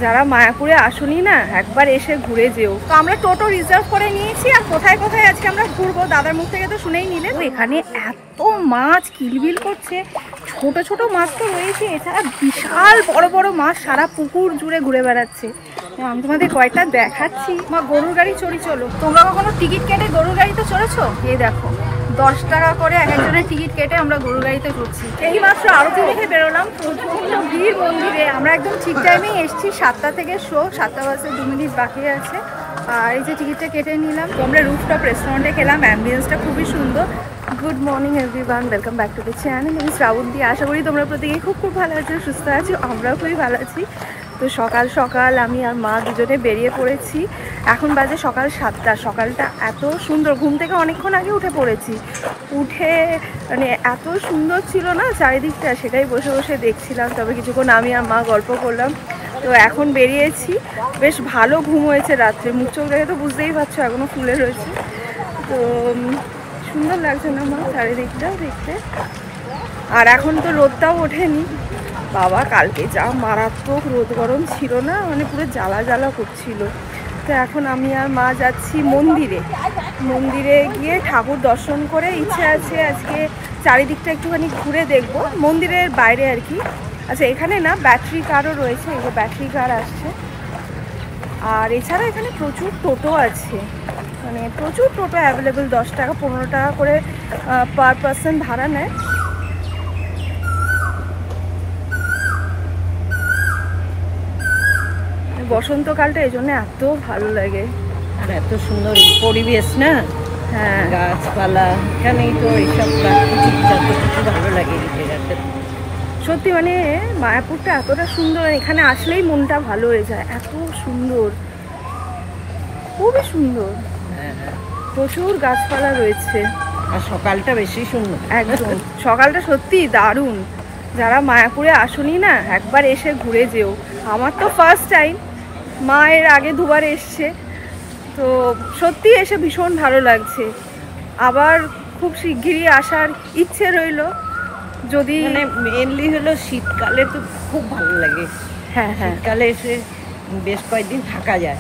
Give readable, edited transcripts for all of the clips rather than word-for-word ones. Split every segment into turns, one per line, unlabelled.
যারা মায়াপুরে আসুনি না একবার এসে ঘুরে যেও। তো আমরা টোটো রিজার্ভ করে নিয়েছি আর কোথায় কোথায় আজকে আমরা ঘুরবো দাদার মুখ থেকে তো শুনেই নিলে। তো এখানে এত মাছ কিলবিল করছে, ছোট ছোট মাছ তো রয়েছে, এছাড়া বিশাল বড় বড় মাছ সারা পুকুর জুড়ে ঘুরে বেড়াচ্ছে। আমি তোমাদের কয়টা দেখাচ্ছি। মা গরুর গাড়ি চড়ি চলো। তোমরা কখনো টিকিট কেটে গরুর গাড়িতে চড়েছো? এই দেখো 10 টাকা করে এক একজনের টিকিট কেটে আমরা গরুর গাড়িতে ঘুরছি। এই মাত্র আরতি দেখে বেরোলাম, প্রচন্ড ভিড় মন্দিরে। আমরা একদম ঠিক টাইমেই এসেছি, 7টা থেকে শো, 7টা বাজে 2 মিনিট বাকি আছে। আর এই যে টিকিটটা কেটে নিলাম। তো আমরা রুফটপ রেস্টুরেন্টে খেলাম, অ্যাম্বিয়েন্সটা খুবই সুন্দর। Good morning everyone, welcome back to the channel. আমি শ্রাবন্তী। আশা করি তোমরা প্রত্যেকেই খুব ভালো আছো, সুস্থ আছো। আমরাও খুবই ভালো আছি। তো সকাল সকাল আমি আর মা দুজনে বেরিয়ে পড়েছি। এখন বাজে সকাল 7টা। সকালটা এত সুন্দর, ঘুম থেকে অনেকক্ষণ আগে উঠে পড়েছি। উঠে মানে এত সুন্দর ছিল না চারিদিকটা, সেটাই বসে বসে দেখছিলাম। তবে কিছুক্ষণ আমি আর মা গল্প করলাম। তো এখন বেরিয়েছি, বেশ ভালো ঘুম হয়েছে রাত্রে। মুখ চোখ দেখে তো বুঝতেই পারছো এখনও ফুলে রয়েছে। তো সুন্দর লাগছে না মা চারিদিকটা দেখতে? আর এখন তো রোদটাও ওঠেনি বাবা, কালকে যা মারাত্মক রোদ গরম ছিল না, মানে পুরো জ্বালা জ্বালা করছিল। তো এখন আমি আর মা যাচ্ছি মন্দিরে। মন্দিরে গিয়ে ঠাকুর দর্শন করে ইচ্ছে আছে আজকে চারিদিকটা একটুখানি ঘুরে দেখব, মন্দিরের বাইরে আর কি। আচ্ছা এখানে না ব্যাটারি কারও রয়েছে, এগুলো ব্যাটারি কার আসছে। আর এছাড়া এখানে প্রচুর টোটো আছে, মানে প্রচুর টোটো অ্যাভেলেবেল। 10 টাকা 15 টাকা করে পার পার্সন ভাড়া নেয়। বসন্তকালটা এই জন্য এত ভালো লাগে,
আর এত সুন্দর পরিবেশ না।
হ্যাঁ
গাছপালা, এখানেই তো এইসব কিছু ভালো লাগে।
সত্যি মানে মায়াপুরটা এতটা সুন্দর, এখানে আসলেই মনটা ভালো হয়ে যায়। এত সুন্দর, খুবই সুন্দর। প্রচুর গাছপালা রয়েছে
আর সকালটা বেশি সুন্দর
একদম। সকালটা সত্যি দারুণ। যারা মায়াপুরে আসুনি না একবার এসে ঘুরে যেও। আমার তো ফার্স্ট টাইম, মা এর আগে 2বার এসছে। তো সত্যি এসে ভীষণ ভালো লাগছে। আবার খুব শিগগিরই আসার ইচ্ছে রইল। যদি
মানে মেনলি হলো শীতকালে তো খুব ভালো লাগে।
হ্যাঁ হ্যাঁ,
শীতকালে এসে বেশ কয়েকদিন থাকা যায়।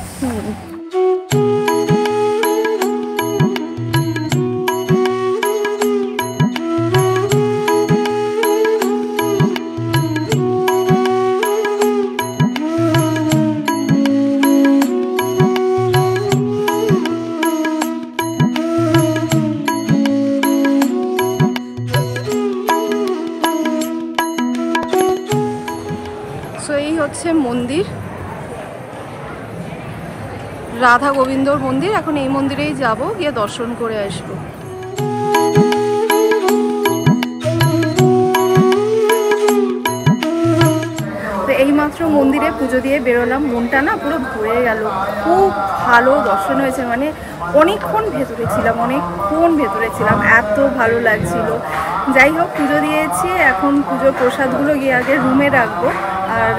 হচ্ছে মন্দির, রাধা গোবিন্দর মন্দির। এখন এই মন্দিরেই যাব, গিয়ে দর্শন করে আসবো। তো এইমাত্র মন্দিরে পুজো দিয়ে বেরোলাম, মনটা না পুরো ভরে গেল। খুব ভালো দর্শন হয়েছে, মানে অনেকক্ষণ ভেতরে ছিলাম, এত ভালো লাগছিল। যাই হোক, পুজো দিয়েছি, এখন পুজোর প্রসাদগুলো গিয়ে আগে রুমে রাখবো। আর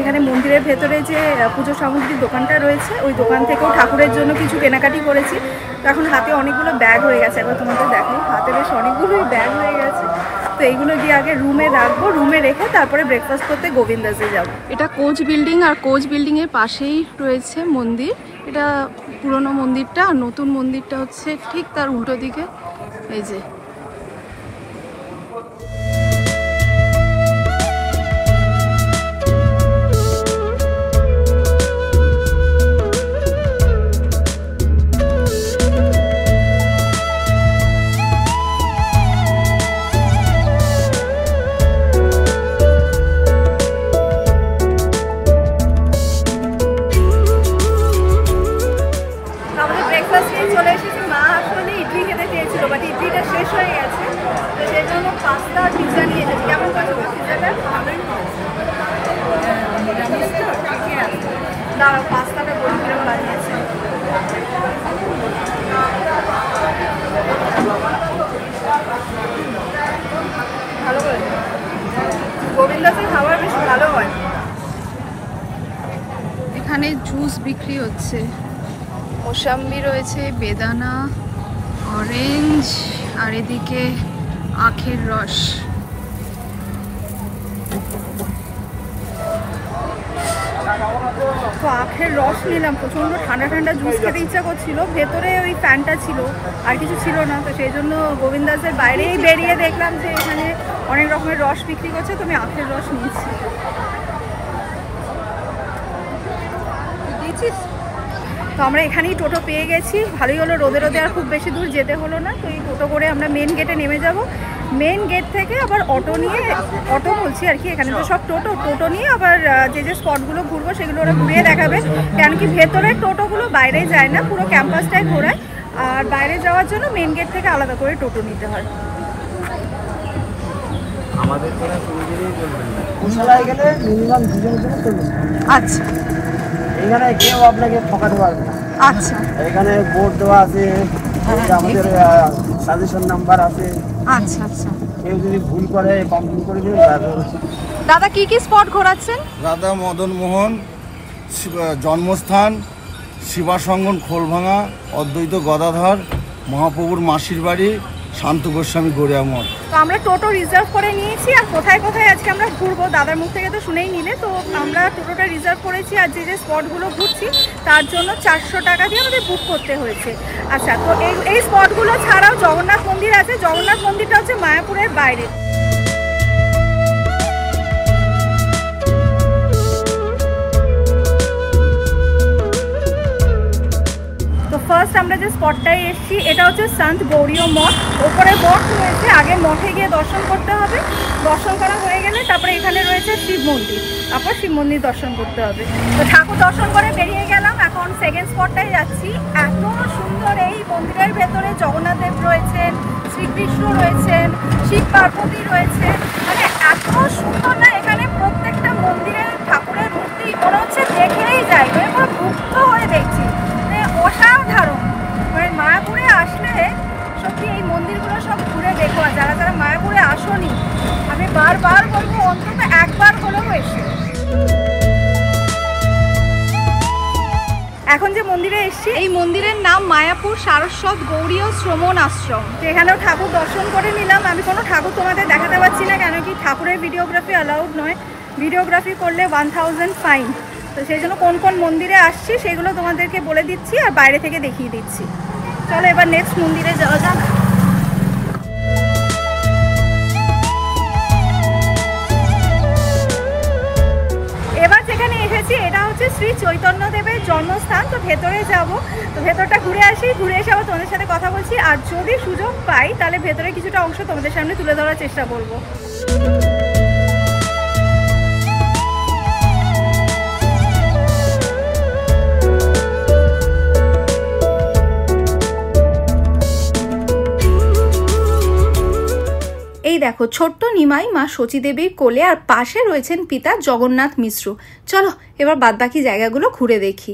এখানে মন্দিরের ভেতরে যে পুজো সামগ্রীর দোকানটা রয়েছে, ওই দোকান থেকেও ঠাকুরের জন্য কিছু কেনাকাটি করেছি। তো এখন হাতে অনেকগুলো ব্যাগ হয়ে গেছে, একবার তোমাদের দেখাই। হাতে বেশ অনেকগুলোই ব্যাগ হয়ে গেছে। তো এইগুলো গিয়ে আগে রুমে রাখবো, রুমে রেখে তারপরে ব্রেকফাস্ট করতে গোবিন্দাসে যাব। এটা কোচ বিল্ডিং, আর কোচ বিল্ডিংয়ের পাশেই রয়েছে মন্দির। এটা পুরনো মন্দিরটা, আর নতুন মন্দিরটা হচ্ছে ঠিক তার উল্টো দিকে। এই যে চলে এসেছি। মা আসলে ইডলি খেতে চেয়েছিল, বাট ইডলিটা শেষ হয়ে গেছে। তো সেই জন্য পাস্তা আর পিৎজা নিয়ে এসেছি। কেমন করছে পিৎজাটা? ভালোই দাঁড়াও, পাস্তাটা বলি কিরকম বানিয়েছে। ভালো করে গোবিন্দাসের খাবার বেশ ভালো হয়। এখানে জুস বিক্রি হচ্ছে, মৌসাম্বি রয়েছে, বেদানা, অরেঞ্জ, আর এদিকে আখের রস। তো আখের রস নিলাম, প্রচণ্ড ঠান্ডা ঠান্ডা জুস খেতে ইচ্ছা করছিল, ভেতরে ওই ফ্যানটা ছিল আর কিছু ছিল না, তো সেই জন্য গোবিন্দাসের বাইরেই বেরিয়ে দেখলাম যে এখানে অনেক রকমের রস বিক্রি করছে, তো আমি আখের রস নিয়েছি। তো আমরা এখানেই টোটো পেয়ে গেছি, ভালোই হলো, রোদে রোদে আর খুব বেশি দূর যেতে হলো না। তো এই টোটো করে আমরা মেন গেটে নেমে যাব, মেন গেট থেকে আবার অটো নিয়ে, অটো বলছি আর কি, এখানে তো সব টোটো নিয়ে আবার যে যে স্পটগুলো ঘুরবো সেগুলো ওরা ঘুরিয়ে দেখাবে, কেন কি ভেতরের টোটোগুলো বাইরে যায় না, পুরো ক্যাম্পাসটাই ঘোরায়, আর বাইরে যাওয়ার জন্য মেন গেট থেকে আলাদা করে টোটো নিতে হয়।
আমাদের কোনো সুবিধাই চলবেন না, কুশলায় গেলে মিনিমাম দুজনের জন্য চলবেন।
আচ্ছা,
এখানে কেউ আপনাকে ঠকাতে পারবে না।
আচ্ছা,
এখানে বোর্ড দেওয়া আছে, আমাদের সাজেশন নাম্বার আছে।
আচ্ছা আচ্ছা।
কেউ যদি ভুল করে কমপ্লেন করে দেবে।
দাদা কি কি স্পট ঘোরাচ্ছেন?
রাধা মদন মোহন জন্মস্থান, শিবাসঙ্গন খোলভাঙা, অদ্বৈত গদাধর, মহাপ্রভুর মাসির বাড়ি, শান্ত গোস্বামী গড়িয়া মঠ।
তো আমরা টোটো রিজার্ভ করে নিয়েছি, আর কোথায় কোথায় আজকে আমরা ঘুরবো দাদার মুখ থেকে তো শুনেই নিলে, তো আমরা টোটোটা রিজার্ভ করেছি, আর যে যে স্পটগুলো ঘুরছি তার জন্য 400 টাকা দিয়ে আমাদের বুক করতে হয়েছে। আচ্ছা, তো এই স্পটগুলো ছাড়াও জগন্নাথ মন্দির আছে, জগন্নাথ মন্দিরটা হচ্ছে মায়াপুরের বাইরে। ফার্স্ট আমরা যে স্পটটায় এসেছি এটা হচ্ছে সন্ত গৌরীয় মঠ, ওপরে মঠ রয়েছে, আগে মঠে গিয়ে দর্শন করতে হবে, দর্শন করা হয়ে গেলে তারপরে এখানে রয়েছে শিব মন্দির, তারপর শিব মন্দির দর্শন করতে হবে। তো ঠাকুর দর্শন করে বেরিয়ে গেলাম, এখন সেকেন্ড স্পটটায় যাচ্ছি। এত সুন্দর, এই মন্দিরের ভেতরে জগন্নাথ দেব রয়েছেন, শ্রীকৃষ্ণ রয়েছেন, শিব পার্বতী রয়েছে, মানে এত সুন্দর না, এখানে প্রত্যেকটা মন্দিরের ঠাকুরের মূর্তি মনে হচ্ছে দেখেই যায়, মানে পুরো মুগ্ধ হয়ে দেখছি, অসাধারণ। মানে মায়াপুরে আসলে সত্যি এই মন্দিরগুলো সব ঘুরে দেখো, আর যারা যারা মায়াপুরে আসোনি আমি বারবার বলবো অন্তত একবার হলেও এসে। এখন যে মন্দিরে এসেছি এই মন্দিরের নাম মায়াপুর সারস্বত গৌরীয় শ্রমণ আশ্রম, যেখানেও ঠাকুর দর্শন করে নিলাম। আমি কোনো ঠাকুর তোমাদের দেখাতে পারছি না, কেন কি ঠাকুরের ভিডিওগ্রাফি অ্যালাউড নয়, ভিডিওগ্রাফি করলে 1000 ফাইন। তো সেই জন্য কোন কোন মন্দিরে আসছি সেগুলো তোমাদেরকে বলে দিচ্ছি আর বাইরে থেকে দেখিয়ে দিচ্ছি। চলো এবার নেক্সট মন্দিরে যাওয়া যাক। এবার যেখানে এসেছি এটা হচ্ছে শ্রী চৈতন্য দেবের জন্মস্থান, তো ভেতরে যাব, তো ভেতরটা ঘুরে আসি, ঘুরে এসে আবার তোমাদের সাথে কথা বলছি, আর যদি সুযোগ পাই তাহলে ভেতরে কিছুটা অংশ তোমাদের সামনে তুলে ধরার চেষ্টা করবো। এই দেখো ছোট্ট নিমাই মা শচী দেবীর কোলে, আর পাশে রয়েছেন পিতা জগন্নাথ মিশ্র। চলো এবার বাদবাকি জায়গাগুলো ঘুরে দেখি।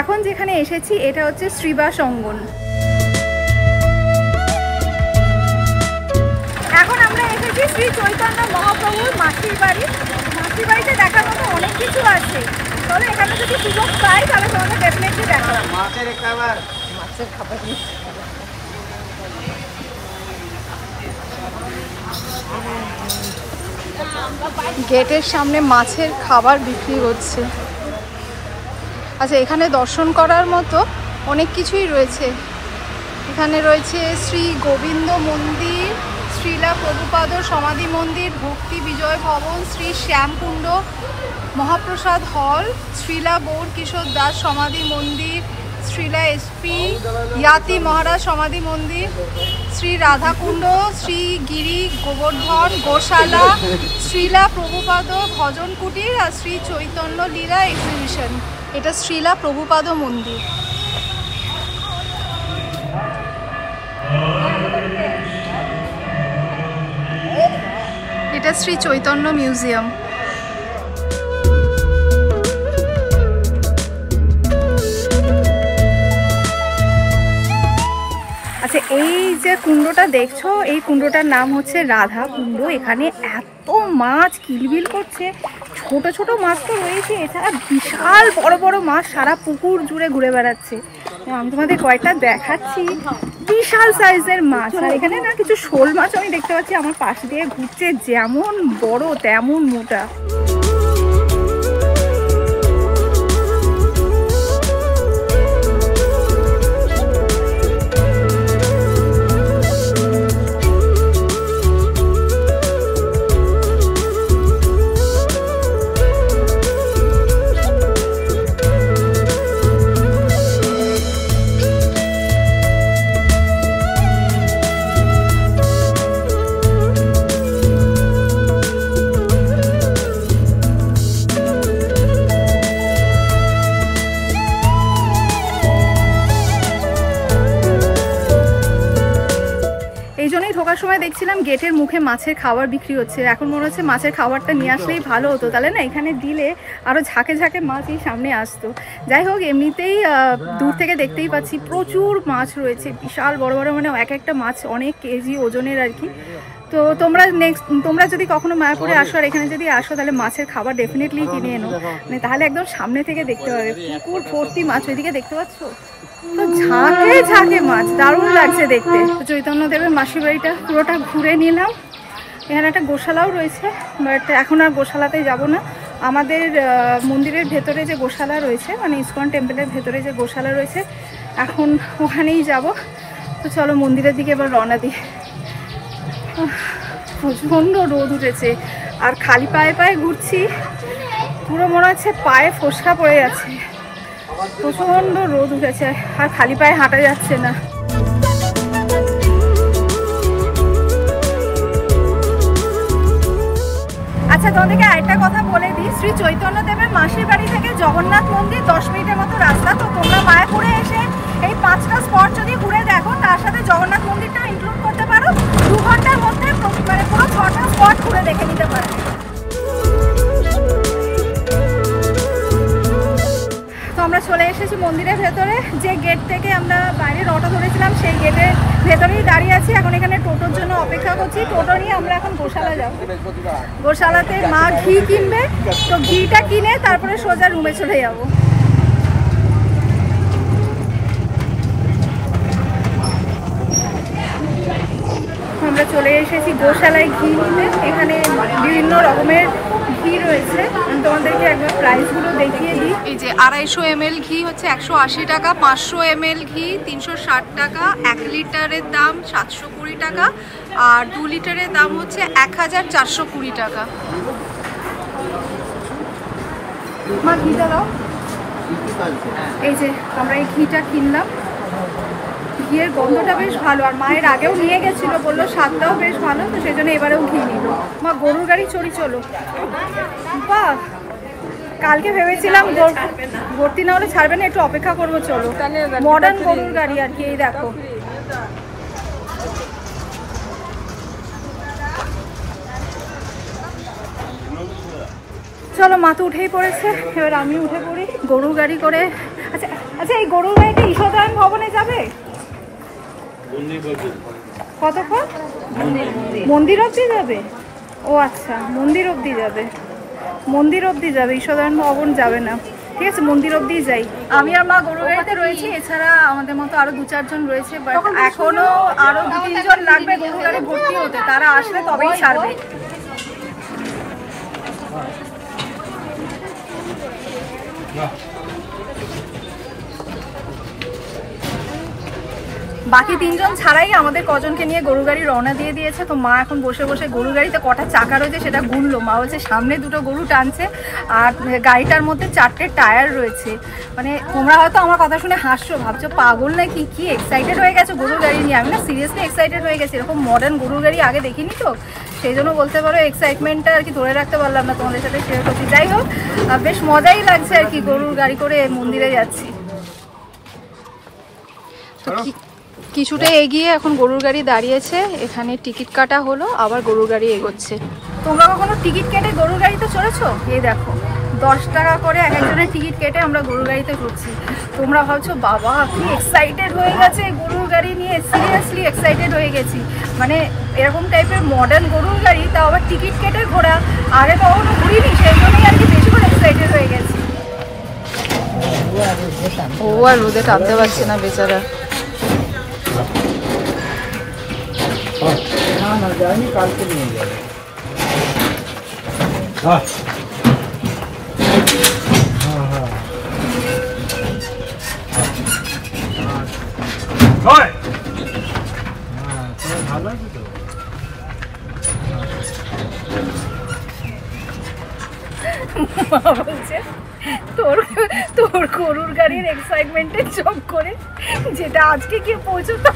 এখন যেখানে এসেছি এটা হচ্ছে শ্রীবাস অঙ্গন। এখন আমরা এসেছি শ্রী চৈতন্য মহাপ্রভুর মাসির বাড়ি। মাসির বাড়িতে দেখার মতো অনেক কিছু আছে, তবে এখানে যদি সুযোগ পাই তাহলে তোমাদের ডেফিনেটলি দেখাবো।
মাছের খাবার,
মাছের খাবার
গেটের সামনে মাছের খাবার বিক্রি হচ্ছে। আচ্ছা, এখানে দর্শন করার মতো অনেক কিছুই রয়েছে। এখানে রয়েছে শ্রী গোবিন্দ মন্দির, শ্রীলা প্রভুপাদ সমাধি মন্দির, ভক্তি বিজয় ভবন, শ্রী শ্যামকুণ্ড মহাপ্রসাদ হল, শ্রীলা গৌর কিশোর দাস সমাধি মন্দির, শ্রীলা এসপি ইয়াতি মহারাজ সমাধি মন্দির, শ্রী রাধাকুণ্ড, শ্রী গিরি গোবর্ধন গোশালা, শ্রীলা প্রভুপাদ ভজন কুটির, আর শ্রী চৈতন্য লীলা এক্সিবিশন। এটা শ্রীলা প্রভুপাদ মন্দির। এটা শ্রী চৈতন্য মিউজিয়াম। আচ্ছা, এই যে কুণ্ডটা দেখছো এই কুণ্ডটার নাম হচ্ছে রাধা কুণ্ড। এখানে এত মাছ কিলবিল করছে, ছোট ছোট মাছ তো রয়েছে, এছাড়া বিশাল বড় বড় মাছ সারা পুকুর জুড়ে ঘুরে বেড়াচ্ছে। আমি তোমাদের কয়েকটা দেখাচ্ছি, বিশাল সাইজের মাছ। আর এখানে না কিছু শোল মাছ আমি দেখতে পাচ্ছি আমার পাশ দিয়ে ঘুরছে, যেমন বড় তেমন মোটা। এই জন্যই ঢোকার সময় দেখছিলাম গেটের মুখে মাছের খাবার বিক্রি হচ্ছে। এখন মনে হচ্ছে মাছের খাবারটা নিয়ে আসলেই ভালো হতো, তাহলে না এখানে দিলে আরও ঝাঁকে ঝাঁকে মাছ এই সামনে আসতো। যাই হোক, এমনিতেই দূর থেকে দেখতেই পাচ্ছি প্রচুর মাছ রয়েছে, বিশাল বড় বড়, মানে এক একটা মাছ অনেক কেজি ওজনের আর কি। তো তোমরা যদি কখনো মায়াপুরে আসো আর এখানে যদি আসো, তাহলে মাছের খাবার ডেফিনেটলি কিনে এনো, মানে তাহলে একদম সামনে থেকে দেখতে পাবে পুকুর ভর্তি মাছ। ওইদিকে দেখতে পাচ্ছ তো ঝাঁকে ঝাঁকে মাছ, দারুণ লাগছে দেখতে। চৈতন্যদেবের মাসির বাড়িটা পুরোটা ঘুরে নিলাম। এখানে একটা গোশালাও রয়েছে, বাট এখন আর গোশালাতেই যাব না। আমাদের মন্দিরের ভেতরে যে গোশালা রয়েছে, মানে ইসকন টেম্পলের ভেতরে যে গোশালা রয়েছে, এখন ওখানেই যাব। তো চলো মন্দিরের দিকে এবার রওনা দিই। প্রচণ্ড রোদ উঠেছে আর খালি পায়ে পায়ে ঘুরছি, পুরো মনে হচ্ছে পায়ে ফোসকা পড়ে যাচ্ছে। প্রচণ্ড রোদ উঠেছে আর খালি পায়ে হাঁটা যাচ্ছে না। আচ্ছা, তোমাদেরকে আরেকটা কথা বলে দিই, শ্রী চৈতন্যদেবের মাসির বাড়ি থেকে জগন্নাথ মন্দির 10 মিনিটের মতো রাস্তা। তো তোমরা মায়াপুরে এসে এই 5টা স্পট যদি ঘুরে দেখো, তার সাথে জগন্নাথ মন্দিরটা ইনক্লুড করতে পারো, 2 ঘন্টার মধ্যে মানে পুরো 6টা স্পট ঘুরে দেখে নিতে পারবে। তো আমরা চলে এসেছি মন্দিরের ভেতরে। যে গেট থেকে আমরা বাইরের অটো ধরেছিলাম সেই গেটের ভেতরেই দাঁড়িয়ে আছি। এখন এখানে টোটোর জন্য অপেক্ষা করছি। টোটো নিয়ে আমরা এখন গোশালা যাব। গোশালাতে মা ঘি কিনবে, তো ঘিটা কিনে তারপরে সোজা রুমে চলে যাব। আমরা চলে এসেছি গোশালায় ঘি নিতে। এখানে বিভিন্ন রকমের ঘি রয়েছে, আমি তোমাদেরকে একবার প্রাইসগুলো দেখিয়ে দিই। এই যে 250 ml ঘি হচ্ছে 180 টাকা, 500 ml ঘি 360 টাকা, 1 লিটারের দাম 720 টাকা, আর 2 লিটারের দাম হচ্ছে 1420 টাকা। মা ঘিটা দাও। এই যে আমরা এই ঘিটা কিনলাম, ঘিয়ের গন্ধটা বেশ ভালো, আর মায়ের আগেও নিয়ে গেছিলো, বললো স্বাদটাও বেশ ভালো, তো সেই জন্য এবারেও ঘি নিল। মা গরুর গাড়ি চড়ি চলো। বাহ, কালকে ভেবেছিলাম ভর্তি না হলে ছাড়বে না, একটু অপেক্ষা করবো, চলো। মডার্ন গরুর গাড়ি আর কি, এই দেখো। চলো, মা তো উঠেই পড়েছে, এবার আমি উঠে পড়ি গরুর গাড়ি করে। আচ্ছা আচ্ছা, এই গরুর গাড়িতে ঈশ্বরদয়ন ভবনে যাবে কতক্ষণ? মন্দির অবধি যাবে? ও আচ্ছা, মন্দির অবধি যাবে, মন্দির অবধি যাবে, ঈশ্বরদয়ন ভবন যাবে না। ঠিক আছে, মন্দির অবধি যাই। আমি আর মা গরুর গাড়িতে রয়েছি, এছাড়া আমাদের মতো আরো 2-4 জন রয়েছে, বাট এখনো আরো 2-3 জন লাগবে গরুর গাড়ি ভর্তি হতে, তারা আসলে তবেই ছাড়বে। বাকি 3 জন ছাড়াই আমাদের কজনকে নিয়ে গরুর গাড়ি রওনা দিয়ে দিয়েছে। তো মা এখন বসে বসে গরুর গাড়িতে কটা চাকা রয়েছে সেটা গুনলো। মা বলছে সামনে 2টো গরু টানছে আর গাড়িটার মধ্যে 4টে টায়ার রয়েছে। মানে তোমরা হয়তো আমার কথা শুনে হাসছো, ভাবছো পাগল নাকি, কি এক্সাইটেড হয়ে গেছো গরুর গাড়ি নিয়ে। আমি না সিরিয়াসলি এক্সাইটেড হয়ে গেছি, এরকম মডার্ন গরুর গাড়ি আগে দেখিনি তো, সেই জন্য বলতে পারো এক্সাইটমেন্টটা আর কি ধরে রাখতে পারলাম না, তোমাদের সাথে শেয়ার করছি। যাই হোক, বেশ মজাই লাগছে আর কি, গরুর গাড়ি করে মন্দিরে যাচ্ছি। কিছুটা এগিয়ে এখন গরুর গাড়ি দাঁড়িয়েছে, এখানে টিকিট কাটা হলো, আবার গরুর গাড়ি এগোচ্ছে। তোমরা কখনো টিকিট কেটে গরুর গাড়িতে চড়েছো? এই দেখো 10 টাকা করে এক একজনের টিকিট কেটে আমরা গরুর গাড়িতে ঘুরছি। তোমরা ভাবছো বাবা কি এক্সাইটেড হয়ে গেছে গরুর গাড়ি নিয়ে সিরিয়াসলি এক্সাইটেড হয়ে গেছি। মানে এরকম টাইপের মডার্ন গরুর গাড়ি, তাও আবার টিকিট কেটে ঘোরা, আগে কখনো ঘুরিনি, সেই জন্যই আর কি বেশি করে এক্সাইটেড হয়ে গেছি। ও আর রোদে টানতে পারছে না বেচারা।
না যায়নি, কালকে নিয়ে যাবে। ভালো আছে তো?
মা বলছে তোর তোর গরুর গাড়ির এক্সাইটমেন্টে চোখ করে যেটা আজকে গিয়ে পৌঁছতো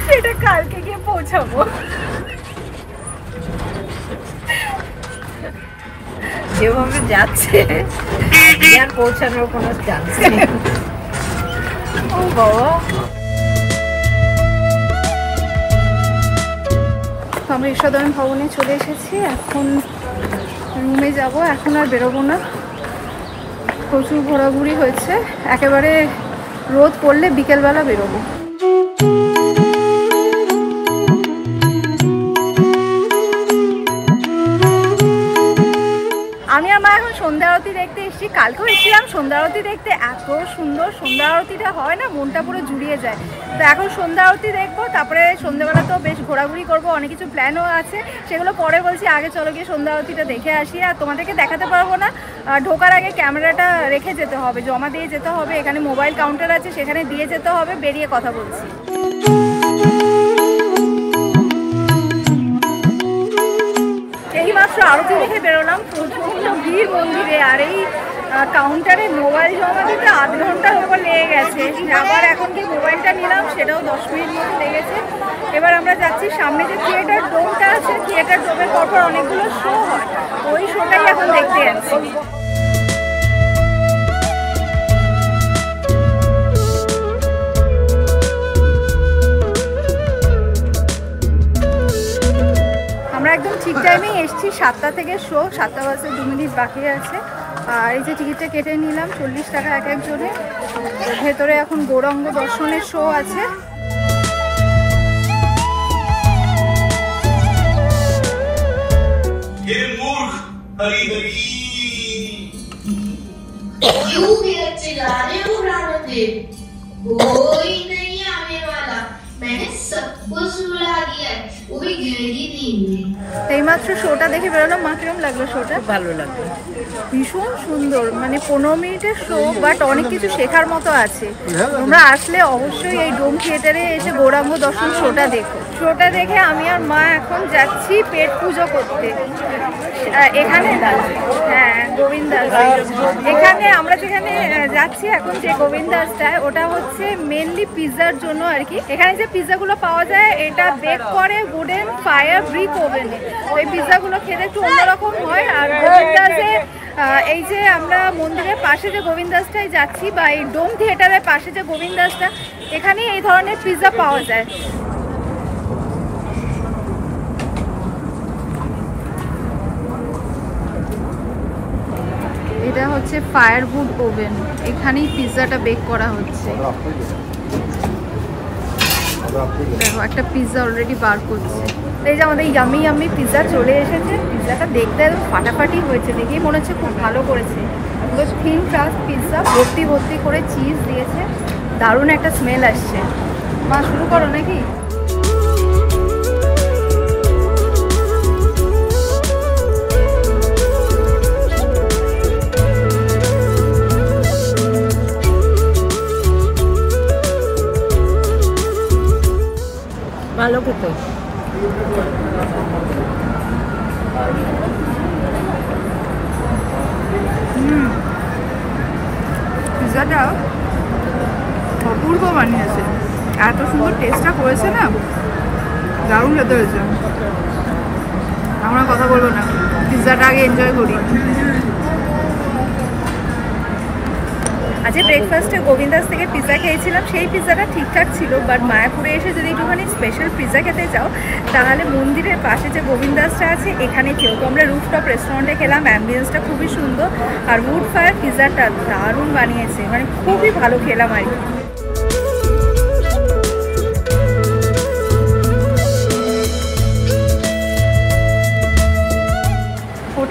সেটা কালকে গিয়ে পৌঁছাবো।
যেভাবে যাচ্ছে আর পৌঁছানোর কোনো চান্স নেই।
ও বাবা, আমরা ঈশ্বরদয়ন ভবনে চলে এসেছি। এখন রুমে যাব, এখন আর বেরোবো না। প্রচুর ঘোরাঘুরি হয়েছে, একেবারে রোদ পড়লে বিকেলবেলা বেরোবো। আমি আর মা এখন সন্ধ্যা আরতি দেখতে এসেছি। কালকেও এসেছিলাম সন্ধ্যা আরতি দেখতে, এত সুন্দর সন্ধ্যা আরতিটা হয় না, মনটা পুরো জুড়িয়ে যায়। তো এখন সন্ধ্যা আরতি দেখবো, তারপরে সন্ধ্যাবেলা তো বেশ ঘোরাঘুরি করবো, অনেক কিছু প্ল্যানও আছে, সেগুলো পরে বলছি। আগে চলো গিয়ে সন্ধ্যা আরতিটা দেখে আসি। আর তোমাদেরকে দেখাতে পারবো না, ঢোকার আগে ক্যামেরাটা রেখে যেতে হবে, জমা দিয়ে যেতে হবে। এখানে মোবাইল কাউন্টার আছে, সেখানে দিয়ে যেতে হবে, বেরিয়ে কথা বলছি। এইমাত্র আরতি দেখে বেরোলাম, প্রচণ্ড ভিড় মন্দিরে। আর এই কাউন্টারে মোবাইল জমা দিতে আধ ঘন্টার উপর লেগে গেছে। আবার এখন কি মোবাইলটা নিলাম, সেটাও 10 মিনিট মতো লেগেছে। এবার আমরা যাচ্ছি সামনে যে থিয়েটার ডোমটা আছে, থিয়েটার ডোমের পরপর অনেকগুলো শো হয়, ওই শোটাই এখন দেখতে যাচ্ছি। আমরা একদম ঠিক টাইমেই এসেছি, 7টা থেকে শো, 7টা বাজতে 2 মিনিট বাকি আছে। আর এই যে টিকিটটা কেটে নিলাম, 40 টাকা এক একজনে। ভেতরে এখন গৌরাঙ্গ দর্শনের শো আছে। এইমাত্র শোটা দেখে বেরোলাম। মা কিরম লাগলো শোটা?
ভালো লাগলো,
ভীষণ সুন্দর, মানে 15 মিনিটের শো, বাট অনেক কিছু শেখার মতো আছে। তোমরা আসলে অবশ্যই এই ডোম থিয়েটারে এসে গৌরাঙ্গ দর্শন শোটা দেখো। শোটা দেখে আমি আর মা এখন যাচ্ছি পেট পুজো করতে এখানে। হ্যাঁ, গোবিন্দাস। এখানে আমরা যেখানে যাচ্ছি এখন, যে গোবিন্দাসটা, ওটা হচ্ছে মেনলি পিৎজার জন্য আর কি। এখানে যে পিৎজাগুলো পাওয়া যায়, এটা বেক করে উডেন ফায়ার ব্রিক ওভেনে। তো এই পিৎজাগুলো খেতে একটু অন্যরকম হয়। আর গোবিন্দাসে এই যে আমরা মন্দিরের পাশে যে গোবিন্দাসটায় যাচ্ছি, বা এই ডোম থিয়েটারের পাশে যে গোবিন্দাসটা, এখানেই এই ধরনের পিৎজা পাওয়া যায়। এটা হচ্ছে ফায়ারউড ওভেন, এখানেই পিৎজাটা বেক করা হচ্ছে। দেখো একটা পিৎজা অলরেডি বার করছে। এই যে আমাদের ইয়ামি ইয়ামি পিৎজা চলে এসেছে। পিৎজাটা দেখতে একদম ফাটাফাটি হয়েছে, দেখেই মনে হচ্ছে খুব ভালো করেছে। পুরো থিন ক্রাস্ট পিৎজা, ভর্তি ভর্তি করে চিজ দিয়েছে, দারুণ একটা স্মেল আসছে। মা শুরু করো নাকি?
ভালো খেতে।
পিৎজাটা অপূর্ব বানিয়েছে, এত সুন্দর টেস্টটা করেছে না, দারুণ খেতে হয়েছে। আমরা কথা বলবো না, পিৎজাটা আগে এনজয় করি। আজকে ব্রেকফাস্টে গোবিন্দাস থেকে পিৎজা খেয়েছিলাম, সেই পিৎজাটা ঠিকঠাক ছিল। বাট মায়াপুরে এসে যদি একটুখানি স্পেশাল পিৎজা খেতে চাও, তাহলে মন্দিরের পাশে যে গোবিন্দাসটা আছে এখানে খেও। তো আমরা রুফটপ রেস্টুরেন্টে খেলাম, অ্যাম্বিয়েন্সটা খুবই সুন্দর। আর উড ফায়ার পিৎজাটা দারুণ বানিয়েছে, মানে খুবই ভালো খেলাম আর কি।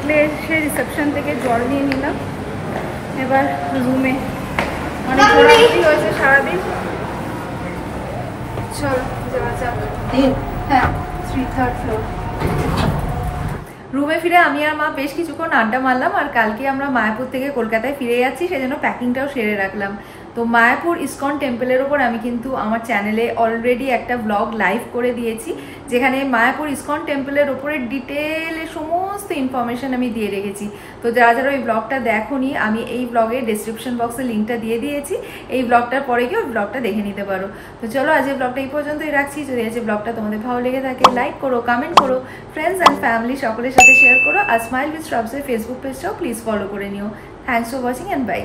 হোটেলে এসে রিসেপশন থেকে জল নিয়ে নিলাম। এবার রুমে অনেক ঘোরাঘুরি হয়েছে সারাদিন, চলো যাওয়া যাক। হ্যাঁ 3rd ফ্লোর। রুমে ফিরে আমি আর মা বেশ কিছুক্ষণ আড্ডা মারলাম। আর কালকে আমরা মায়াপুর থেকে কলকাতায় ফিরে যাচ্ছি, সেজন্য প্যাকিংটাও সেরে রাখলাম। তো মায়াপুর ইসকন টেম্পলের ওপর আমি কিন্তু আমার চ্যানেলে অলরেডি একটা ব্লগ লাইভ করে দিয়েছি, যেখানে মায়াপুর ইসকন টেম্পলের ওপরে ডিটেলে সমস্ত ইনফরমেশন আমি দিয়ে রেখেছি। তো যারা যারা ওই ব্লগটা দেখোনি, আমি এই ব্লগের ডেসক্রিপশন বক্সে লিঙ্কটা দিয়ে দিয়েছি, এই ব্লগটার পরে গিয়ে ওই ব্লগটা দেখে নিতে পারো। তো চলো আজকে ব্লগটা এই পর্যন্তই রাখছি। যদি আজকে ব্লগটা তোমাদের ভালো লেগে থাকে লাইক করো, কমেন্ট করো, ফ্রেন্ডস অ্যান্ড ফ্যামিলি সকলের সাথে শেয়ার করো। আর স্মাইল উইথ শ্রবসের ফেসবুক পেজটাও প্লিজ ফলো করে নিও। Thanks for watching and by.